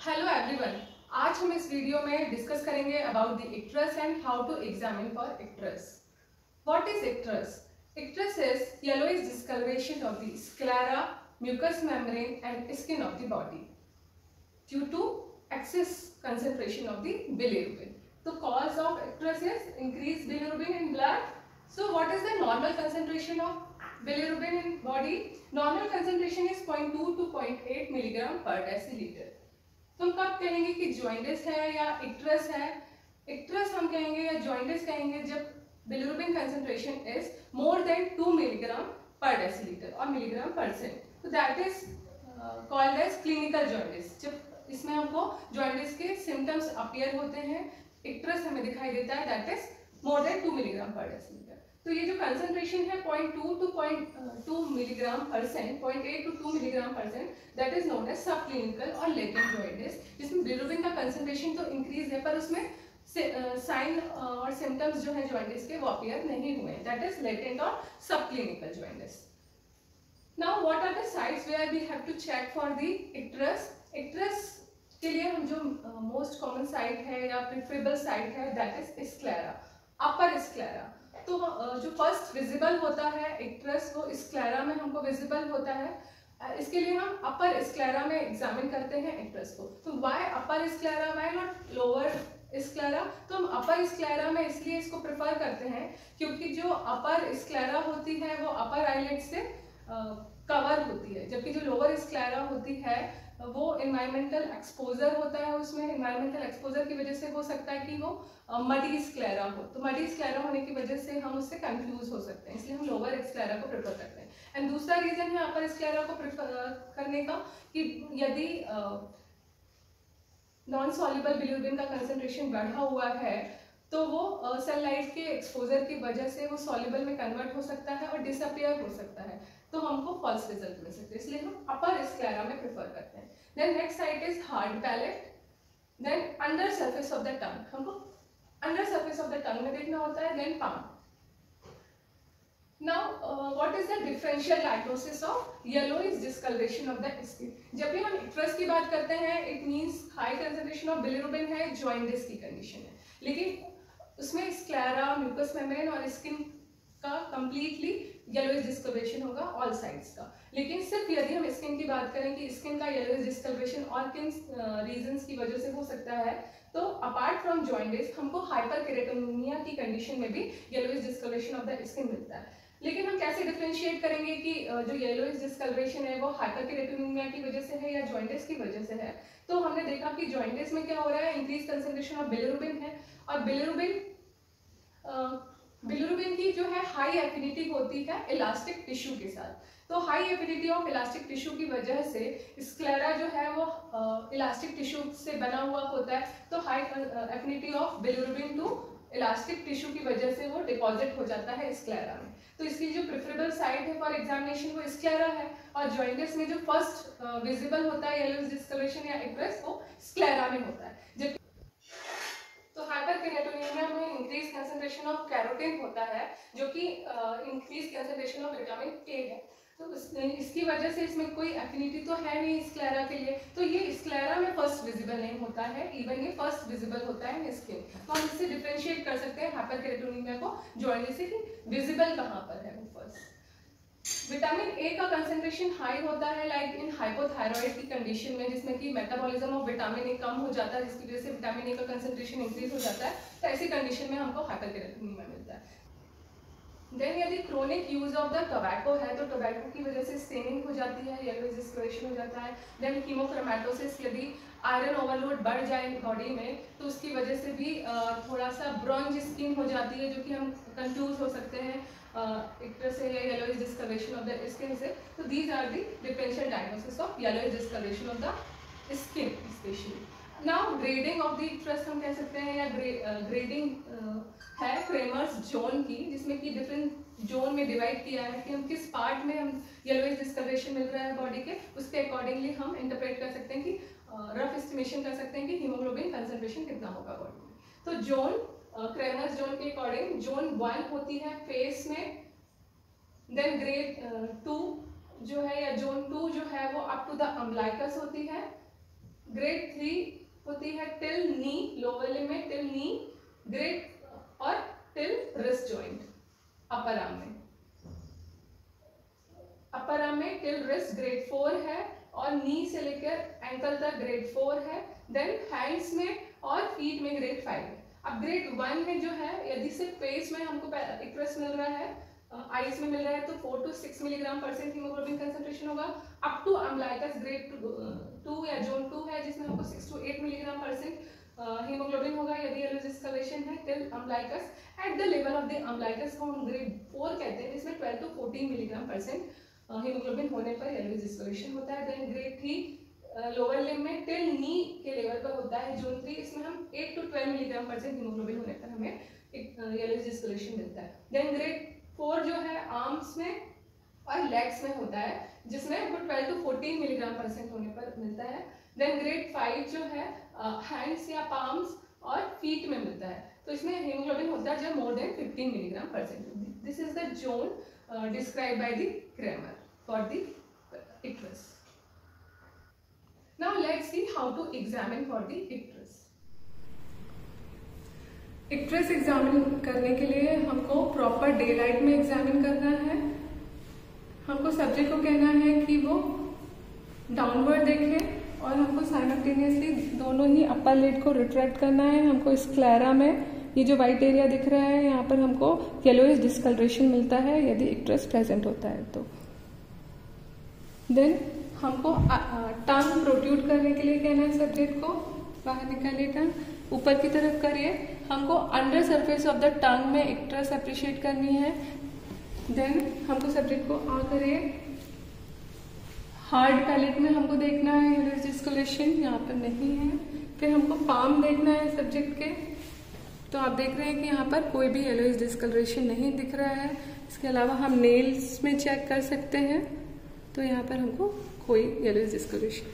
Hello everyone, आज हम इस वीडियो में डिस्कस करेंगे about the icterus and how to examine for icterus. What is icterus? Icterus is yellowish discoloration of the sclera, mucous membrane and skin of the body due to excess concentration of the bilirubin. The cause of icterus is increased bilirubin in blood. So what is the normal concentration of bilirubin in body? Normal concentration is 0.2 to 0.8 milligram per deciliter. तो हम कब कहेंगे कि jaundice है या इक्ट्रस है? इक्ट्रस हम कहेंगे या जॉइंडिस कहेंगे जब bilirubin concentration is more than 2 milligram per decilitre और मिलीग्राम परसेंट, तो that is called as clinical jaundice. जब इसमें हमको जॉइंडिस के सिम्टम्स अपीयर होते हैं, इक्ट्रस हमें दिखाई देता है, that is more than 2 milligram per decilitre. तो ये जो कंसंट्रेशन है 0.2 to 0.2 milligram percent, 0.8 to 2 milligram percent, that is known as sub clinical और लेटेंट जॉइंडिस, जिसमें बिलिरुबिन का कंसंट्रेशन तो इंक्रीज है पर उसमें साइन और सिम्टम्स जो है जॉइंडिस के वो अपीयर नहीं हुए, दैट इज लेटेंट और subclinical jaundice. Now what are the sites where we have to check for the icterus? Icterus के लिए हम जो मोस्ट कॉमन साइट है या प्रेफरेबल साइट है, that is sclera, upper sclera. तो जो फर्स्ट विजिबल होता है इक्ट्रस, वो स्क्लेरा में हमको विजिबल होता है। इसके लिए हम अपर स्क्लेरा में एग्जामिन करते हैं इक्ट्रस को। तो why upper sclera, why not lower sclera? तो हम अपर स्क्लेरा में इसलिए इसको प्रेफर करते हैं क्योंकि जो अपर स्क्लेरा होती है वो अपर आईलिड से कवर होती है, जबकि जो लोअर स्क्लेरा होती है वो एनवायरमेंटल एक्सपोजर होता है। उसमें एनवायरमेंटल एक्सपोजर की वजह से हो सकता है कि वो मडी स्क्लेरा हो, तो मडी स्क्लेरा होने की वजह से हम उससे कंफ्यूज हो सकते हैं, इसलिए हम लोअर स्क्लेरा को प्रेफर करते हैं। एंड दूसरा रीजन है अपर स्क्लेरा को प्रेफर करने का कि यदि नॉन सॉल्युबल बिलिरुबिन का कंसंट्रेशन बढ़ा हुआ है तो वो सेल लाइट के एक्सपोजर की वजह से वो सॉल्युबल में कन्वर्ट हो सकता है और डिसअपियर हो सकता है, तो हमको फॉल्स रिजल्ट मिल सकते हैं, इसलिए हम अपर स्क्लेरा में प्रेफर करते हैं। Then next site is hard palate, then under surface of the tongue, हमको under surface of the tongue में देखना होता है, then palm. Now what is the differential diagnosis of yellowish discolouration of the skin? जब भी हम icterus की बात करते हैं it means high concentration of bilirubin है, जॉइंडिस की कंडीशन है, लेकिन उसमें स्क्लेरा, म्यूकस मेम्ब्रेन और स्किन का कंप्लीटली येलोइश डिस्कलरेशन होगा ऑल साइड्स का। लेकिन सिर्फ यदि हम स्किन की बात करें कि स्किन का येलोइश डिस्कलरेशन और किन रीजंस की वजह से हो सकता है, तो अपार्ट फ्रॉम जॉइंडिस हमको हाइपरकेरेटोनिमिया की कंडीशन में भी yellowish discolouration of the skin मिलता है। लेकिन हम कैसे डिफरेंशिएट करेंगे कि जो येलोइश डिस्कलरेशन है वो हाइपरकेरेटोनिमिया की वजह से है या जॉइंडिस की वजह से है? तो हमने देखा कि जॉइंडिस में क्या हो रहा है, इंक्रीज कंसंट्रेशन ऑफ बिलिरुबिन है, और बिलिरुबिन की जो है हाई एफिनिटी होती है इलास्टिक टिश्यू के साथ। तो high affinity of elastic tissue की वजह से स्क्लेरा जो है वो इलास्टिक टिश्यू से बना हुआ होता है, तो high affinity of bilirubin to elastic tissue की वजह से वो डिपॉजिट हो जाता है स्क्लेरा में। तो इसकी जो प्रेफरेबल साइट है फॉर एग्जामिनेशन वो स्क्लेरा है, और जॉइंडिस में जो फर्स्ट विजिबल होता है येलोइश डिस्कलरेशन या इक्ट्रस वो स्क्लेरा में होता है। जब तो हाइपरकेरेटोनिमिया में इंक्रीज कंसंट्रेशन ऑफ कैरोटीन होता है, जो कि इंक्रीज कंसंट्रेशन ऑफ विटामिन के है, तो इसकी वजह से इसमें कोई एफिनिटी तो है नहीं स्क्लेरा के लिए, तो ये स्क्लेरा में फर्स्ट विजिबल नहीं होता है, इवन ये फर्स्ट विजिबल होता है इन स्किन। तो हम इससे डिफरेंशिएट कर सकते हैं हाइपरकेरेटोनिमिया को जॉइंडिस से कि विजिबल कहाँ पर है वो फर्स्ट। विटामिन ए का कंसंट्रेशन हाई होता है लाइक इन हाइपोथायरॉइड की कंडीशन में, जिसमें कि मेटाबॉलिज्म ऑफ विटामिन ए कम हो जाता है, जिसकी वजह से विटामिन ए का कंसंट्रेशन इंक्रीज हो जाता है, तो ऐसी कंडीशन में हमको हाइपरकेरेटोनिमिया मिलता है। देन यदि chronic use of the tobacco है तो टोबैको की वजह से स्टेनिंग हो जाती है, येलोइश डिस्कलरेशन हो जाता है। देन हीमोक्रोमैटोसिस, यदि आयरन ओवरलोड बढ़ जाए बॉडी में तो उसकी वजह से भी थोड़ा सा ब्रॉन्ज स्किन हो जाती है, जो कि हम कंफ्यूज हो सकते हैं इक्ट्रस से या yellowish discolouration of the skin से। तो these are the differential diagnosis of yellowish discolouration of the skin specially. Now grading of the icterus हम कह सकते हैं, या ग्रेडिंग है क्रेमर्स जोन की, जिसमें कि डिफरेंट जोन में डिवाइड किया है कि हम किस पार्ट में हम येलोइश डिस्कलरेशन मिल रहा है बॉडी के, उसके अकॉर्डिंगली हम इंटरप्रेट कर सकते हैं कि रफ एस्टिमेशन कर सकते हैं कि हीमोग्लोबिन कंसंट्रेशन कितना होगा बॉडी में। तो जोन क्रेमर्स जोन के अकॉर्डिंग जोन 1 होती है फेस में, देन ग्रेड 2 जो है या जोन 2 जो है वो अप टू द अम्बलाइकस होती है, ग्रेड 3 होती है टिल नी, लोअर लिम्ब में टिल नी, ग्रेड और till wrist joint upper arm में। अपर आर्म में टिल रिस्ट ग्रेड 4 है और नी से लेकर एंकल तक ग्रेड 4 है। देन हैंड्स में और फीट में ग्रेड 5 है। अब ग्रेड 1 में जो है, यदि सिर्फ फेस में हमको इक्ट्रस मिल रहा है, आईज में मिल रहा है, तो 4 to 6 मिलीग्राम % हीमोग्लोबिन कंसंट्रेशन होगा। अप टू अम्बलाइकस ग्रेड 2 या जोन 2 है, जिसमें हमको 6 to 8 मिलीग्राम % हीमोग्लोबिन होगा यदि येलोइश डिस्कलरेशन है till umbilicus. At the level of the umbilicus को हम ग्रेड 4 कहते हैं, जिसमें 12 to 14 मिलीग्राम % हीमोग्लोबिन होने पर येलोइश डिस्कलरेशन होता है। देन ग्रेड 3 लोअर लिम्ब में टिल नी के लेवल पर होता है, जोन 3, इसमें हम 8 to 12 मिलीग्राम % हीमोग्लोबिन होने पर हमें येलोइश डिस्कलरेशन मिलता है। देन ग्रेड 4 जो है आर्म्स में और लेग्स में होता है, जिसमें हमको 12 to 14 मिलीग्राम % होने पर मिलता है। देन ग्रेड 5 जो है हैंड्स या पाम्स और फीट में मिलता है, तो इसमें हीमोग्लोबिन होता है जब more than 15 milligram %। This is the zone describe by the Cramer for the icterus. Now let's see how to examine for the icterus. icterus examine करने के लिए हमको प्रॉपर डे लाइट में एग्जामिन करना है। हमको सब्जेक्ट को कहना है कि वो डाउनवर्ड देखे और हमको साइमल्टेनियसली दोनों ही अपर लिड को रिट्रैक्ट करना है। हमको स्क्लेरा में ये जो व्हाइट एरिया दिख रहा है, यहाँ पर हमको येलोइश डिस्कलरेशन मिलता है यदि icterus प्रेजेंट होता है तो। देन हमको टंग प्रोट्रूड करने के लिए कहना है सब्जेक्ट को, बाहर निकालिए टंग, ऊपर की तरफ करिए। हमको under surface of the tongue में icterus अप्रिशिएट करनी है। देन हमको सब्जेक्ट को करिए, हार्ड पैलेट में हमको देखना है येलोइश डिस्कलरेशन, यहाँ पर नहीं है। फिर हमको पाम देखना है सब्जेक्ट के, तो आप देख रहे हैं कि यहाँ पर कोई भी येलोइश डिस्कलरेशन नहीं दिख रहा है। इसके अलावा हम नेल्स में चेक कर सकते हैं, तो यहाँ पर हमको कोई येलोइश डिस्कलरेशन